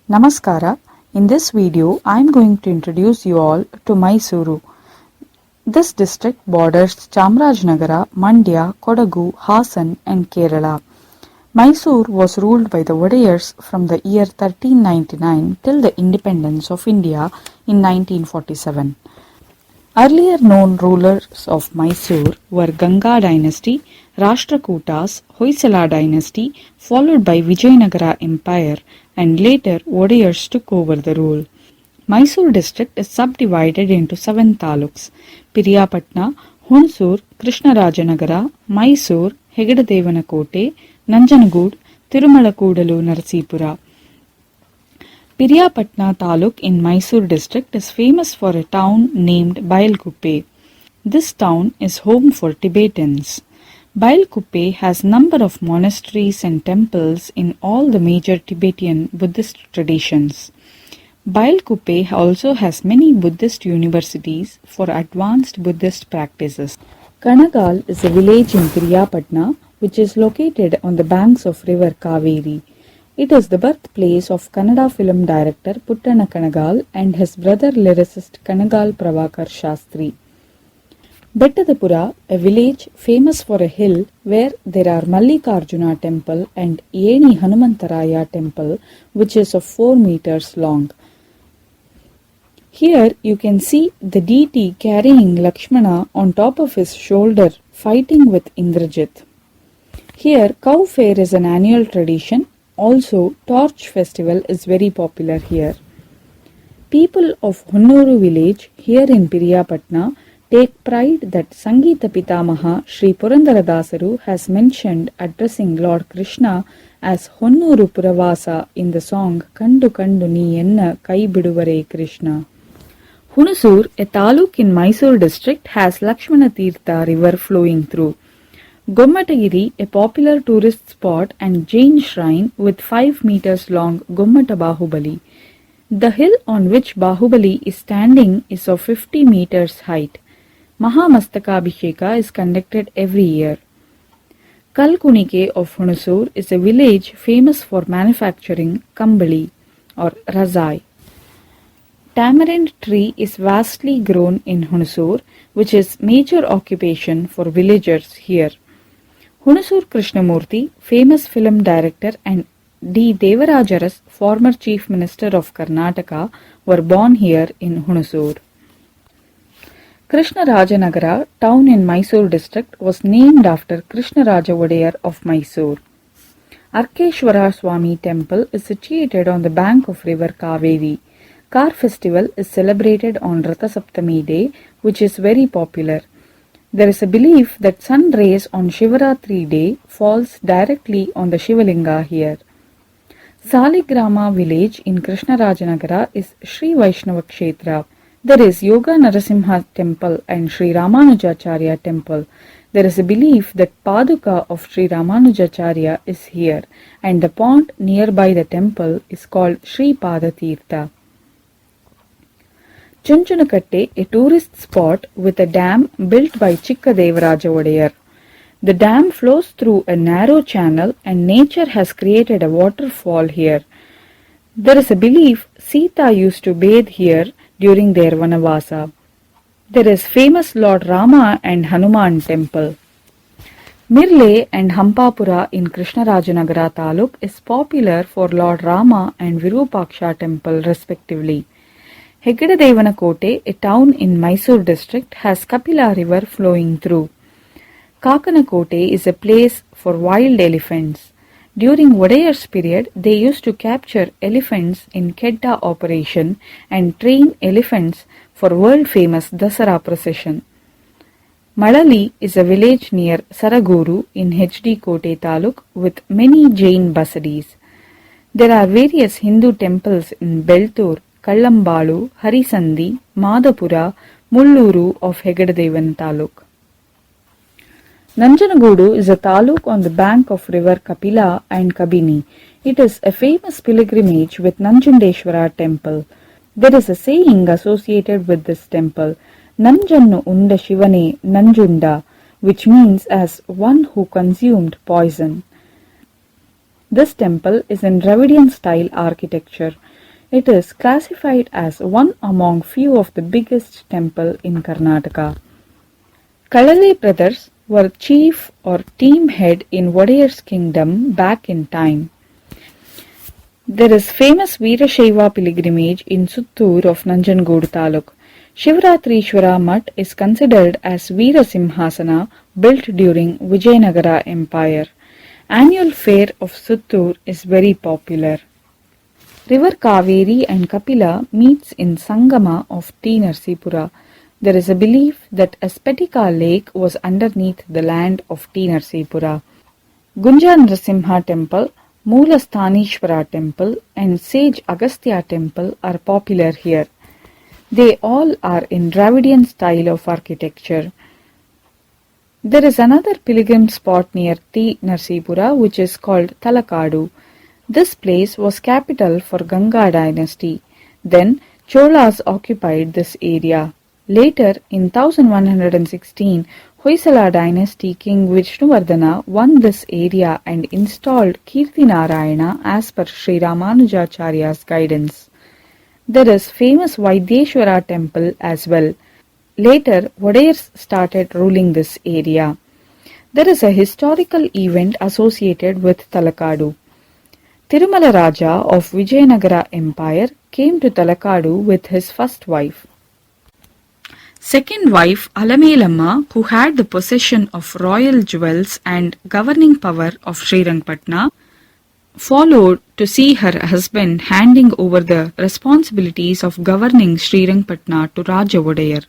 Namaskara. In this video, I am going to introduce you all to Mysuru. This district borders Chamarajnagara, Mandya, Kodagu, Hassan and Kerala. Mysore was ruled by the Wadayars from the year 1399 till the independence of India in 1947. Earlier known rulers of Mysore were Ganga dynasty, Rashtrakutas, Hoysala dynasty, followed by Vijayanagara Empire, and later Wadayars took over the rule. Mysore district is subdivided into 7 taluks: Piriyapatna, Hunsur, Krishnarajanagara, Mysore, Hegadadevanakote, Nanjanagud, Tirumalakudalu, Narsipura. Piriyapatna taluk in Mysore district is famous for a town named Bailkuppe. This town is home for Tibetans. Bailkuppe has number of monasteries and temples in all the major Tibetan Buddhist traditions. Bailkuppe also has many Buddhist universities for advanced Buddhist practices. Kanagal is a village in Piriyapatna which is located on the banks of river Kaveri. It is the birthplace of Kannada film director Puttana Kanagal and his brother lyricist Kanagal Pravakar Shastri. Bettadapura, a village famous for a hill where there are Mallikarjuna temple and Yeni Hanumantaraya temple, which is of 4 meters long. Here you can see the deity carrying Lakshmana on top of his shoulder fighting with Indrajit. Here cow fair is an annual tradition. Also, Torch festival is very popular here. People of Honnuru village here in Piriyapatna take pride that Sangeeta Pitamaha Sri Purandaradasaru has mentioned addressing Lord Krishna as Honnuru Puravasa in the song Kandu Kandu Ni Enna Kai Biduvare Krishna. Hunusur, a taluk in Mysore district, has Lakshmana Tirtha river flowing through. Gommatagiri, a popular tourist spot and Jain shrine with 5 meters long Gommata Bahubali. The hill on which Bahubali is standing is of 50 meters height. Mahamastakabhisheka is conducted every year. Kalkunike of Hunusur is a village famous for manufacturing kambali or razai. Tamarind tree is vastly grown in Hunusur, which is major occupation for villagers here. Hunusur Krishnamurthy, famous film director, and D. Devarajaras, former Chief Minister of Karnataka, were born here in Hunusur. Krishnarajanagara, town in Mysore district, was named after Krishnaraja Wadayar of Mysore. Rakeshwari temple is situated on the bank of river Kaveri. Car festival is celebrated on Ratha Saptami day, which is very popular. There is a belief that sun rays on Shivaratri day falls directly on the Shivalinga here. Saligrama village in Krishnarajanagara is Sri Vaishnava Kshetra. There is Yoga Narasimha temple and Sri Ramanujacharya temple. There is a belief that Paduka of Sri Ramanujacharya is here and the pond nearby the temple is called Sri Padatirtha. Chunchunakatte, a tourist spot with a dam built by Chikka Devaraja Wadayar. The dam flows through a narrow channel and nature has created a waterfall here. There is a belief Sita used to bathe here during their Vanavasa. There is famous Lord Rama and Hanuman temple. Mirle and Hampapura in Krishnarajanagara taluk is popular for Lord Rama and Virupaksha temple respectively. Hegadadevanakote, a town in Mysore district, has Kapila river flowing through. Kakanakote is a place for wild elephants. During Wadayar's period, they used to capture elephants in Kedda operation and train elephants for world-famous Dasara procession. Madali is a village near Saraguru in HD Kote Taluk with many Jain basadis. There are various Hindu temples in Beltur, Kallambalu, Harisandi, Madapura, Mulluru of Hegadadevan Taluk. Nanjanagudu is a taluk on the bank of river Kapila and Kabini. It is a famous pilgrimage with Nanjundeshwara temple. There is a saying associated with this temple, Nanjannu Unda Shivane Nanjunda, which means as one who consumed poison. This temple is in Dravidian style architecture. It is classified as one among few of the biggest temple in Karnataka. Kalale brothers were chief or team head in Wadayar's kingdom back in time. There is famous Veerashaiva pilgrimage in Suttur of Nanjangoodu Taluk. Shivratrishwara Mutt is considered as Veera Simhasana built during Vijayanagara Empire. Annual fair of Suttur is very popular. River Kaveri and Kapila meets in Sangama of T. Narsipura. There is a belief that a Spetika lake was underneath the land of T. Narsipura. Gunja Narasimha temple, Moola Sthanishwara temple and Sage Agastya temple are popular here. They all are in Dravidian style of architecture. There is another pilgrim spot near T. Narsipura which is called Talakadu. This place was capital for Ganga dynasty. Then Cholas occupied this area. Later in 1116, Hoysala dynasty King Vishnuvardhana won this area and installed Kirti Narayana as per Sri Ramanujacharya's guidance. There is famous Vaidyeshwara temple as well. Later, Wadayars started ruling this area. There is a historical event associated with Talakadu. Tirumala Raja of Vijayanagara Empire came to Talakadu with his first wife. Second wife Alamelamma, who had the possession of royal jewels and governing power of Srirangpatna, followed to see her husband handing over the responsibilities of governing Srirangpatna to Raja Wadayar.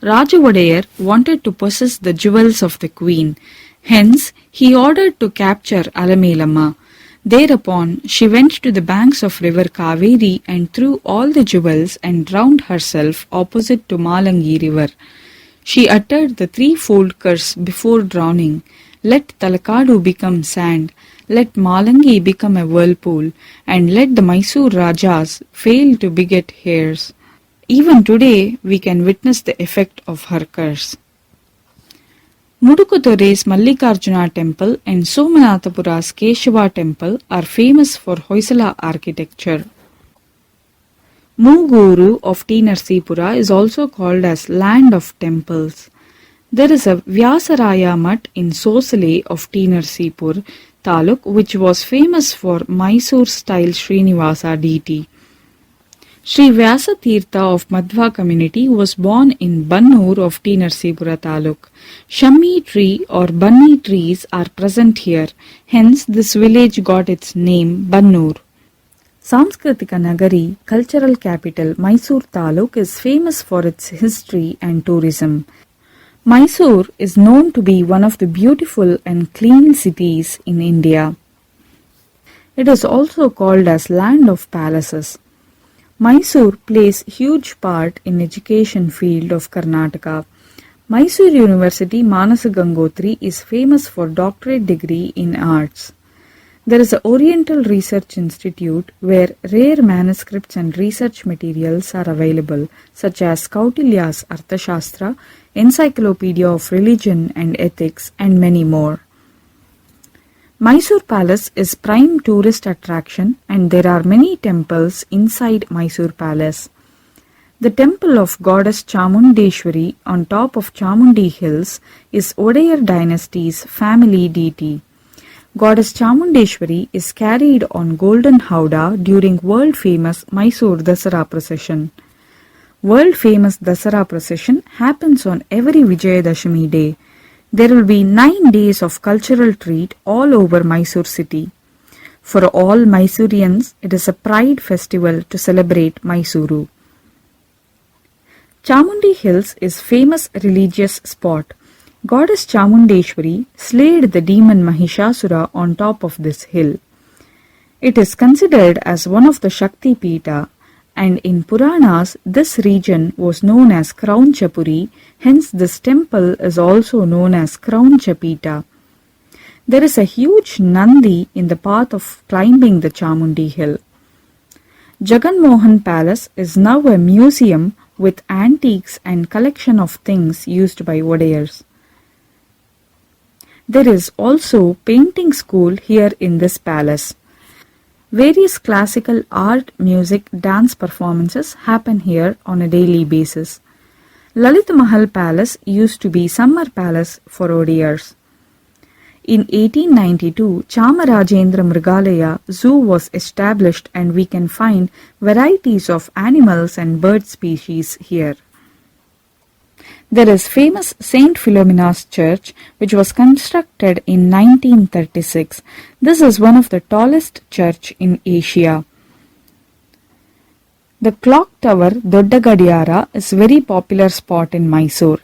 Raja Wadayar wanted to possess the jewels of the queen. Hence, he ordered to capture Alamelamma. Thereupon, she went to the banks of river Kaveri and threw all the jewels and drowned herself opposite to Malangi river. She uttered the threefold curse before drowning. Let Talakadu become sand, let Malangi become a whirlpool, and let the Mysore Rajas fail to beget heirs. Even today, we can witness the effect of her curse. Mudukudore's Mallikarjuna temple and Somanathapura's Keshava temple are famous for Hoysala architecture. Muguru of T. Narsipura is also called as land of temples. There is a Vyasaraya Mutt in Sosale of T. Narsipur Taluk which was famous for Mysore style Srinivasa deity. Sri Vyasa Tirtha of Madhva community was born in Bannur of T. Narsipura Taluk. Shammi tree or Banni trees are present here, hence this village got its name Bannur. Sanskritika Nagari, cultural capital Mysore Taluk is famous for its history and tourism. Mysore is known to be one of the beautiful and clean cities in India. It is also called as land of palaces. Mysore plays huge part in education field of Karnataka. Mysore University Manasa Gangotri is famous for doctorate degree in arts. There is an Oriental Research Institute where rare manuscripts and research materials are available such as Kautilya's Arthashastra, Encyclopedia of Religion and Ethics and many more. Mysore Palace is prime tourist attraction and there are many temples inside Mysore Palace. The temple of goddess Chamundeshwari on top of Chamundi Hills is Wadayar dynasty's family deity. Goddess Chamundeshwari is carried on golden howdah during world-famous Mysore Dasara procession. World-famous Dasara procession happens on every Vijayadashami day. There will be 9 days of cultural treat all over Mysore city. For all Mysoreans, it is a pride festival to celebrate Mysuru. Chamundi Hills is famous religious spot. Goddess Chamundeshwari slayed the demon Mahishasura on top of this hill. It is considered as one of the Shakti Pita, and in Puranas this region was known as Kraunchapuri, hence this temple is also known as Kraunchapita. There is a huge Nandi in the path of climbing the Chamundi hill. Jagan Mohan Palace is now a museum with antiques and collection of things used by Wadayars. There is also painting school here in this palace. Various classical art, music, dance performances happen here on a daily basis. Lalit Mahal Palace used to be summer palace for ODRs. In 1892, Chamarajendra Mrigalaya Zoo was established and we can find varieties of animals and bird species here. There is famous st.Philominas church which was constructed in 1936. This is one of the tallest church in Asia. The clock tower Dodda Gadiyara is a very popular spot in Mysore.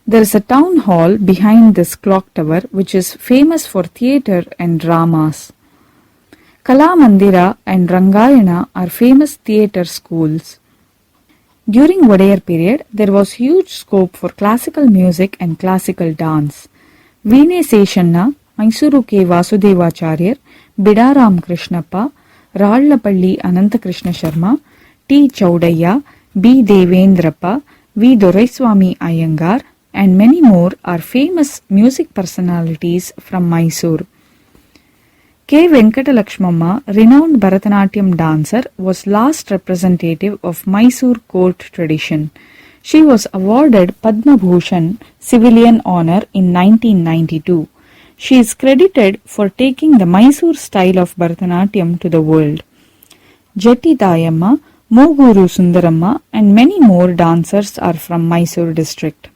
There is a town hall behind this clock tower which is famous for theatre and dramas. Kala Mandira and Rangayana are famous theatre schools. During Wadayar period, there was huge scope for classical music and classical dance. Veene Seshanna, Mysuru.K. Vasudevacharya, Bidaram Krishnappa, Rallapalli Anantakrishna Sharma, T. Chaudaya, B. Devendrappa, V. Doraiswamy Iyengar, and many more are famous music personalities from Mysore. K. Venkatalakshmamma, renowned Bharatanatyam dancer, was last representative of Mysore court tradition. She was awarded Padma Bhushan civilian honour in 1992. She is credited for taking the Mysore style of Bharatanatyam to the world. Jetti Tayamma, Moguru Sundaramma and many more dancers are from Mysore district.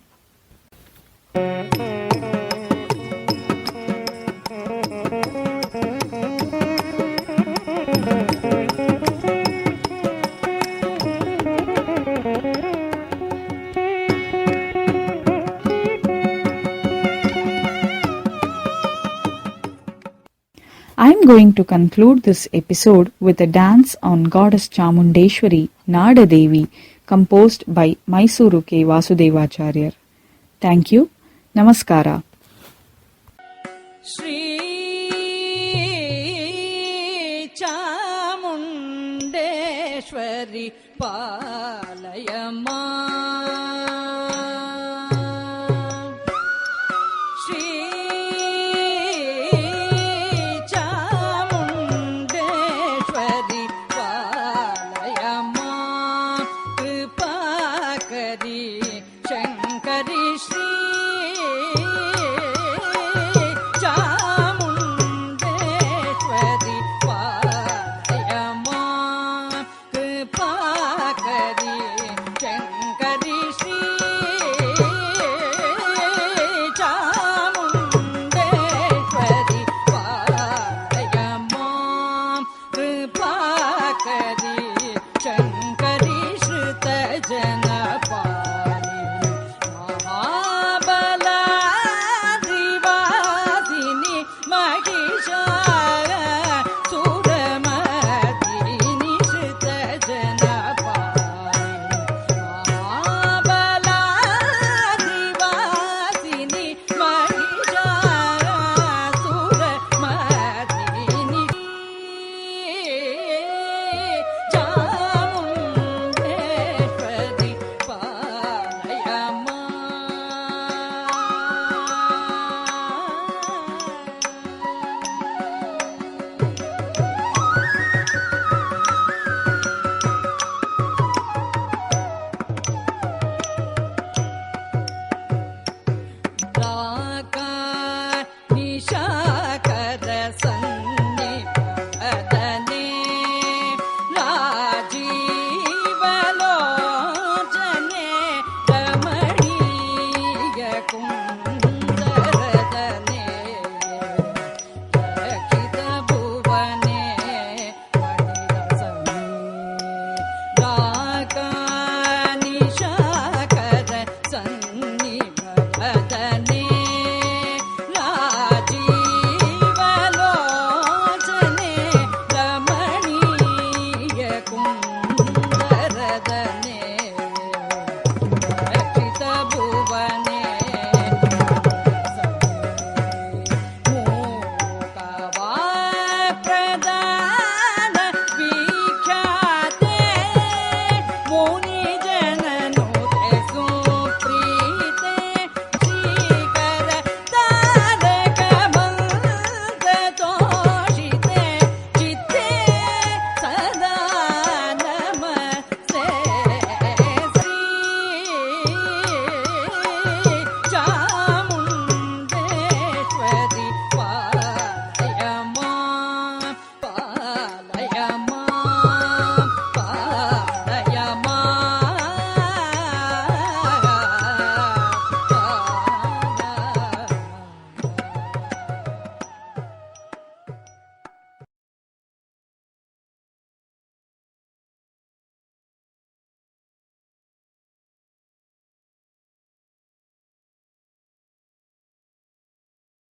I am going to conclude this episode with a dance on Goddess Chamundeshwari, Nada Devi, composed by Mysuru.K. Vasudevacharya. Thank you. Namaskara. Shri Chamundeshwari Palayama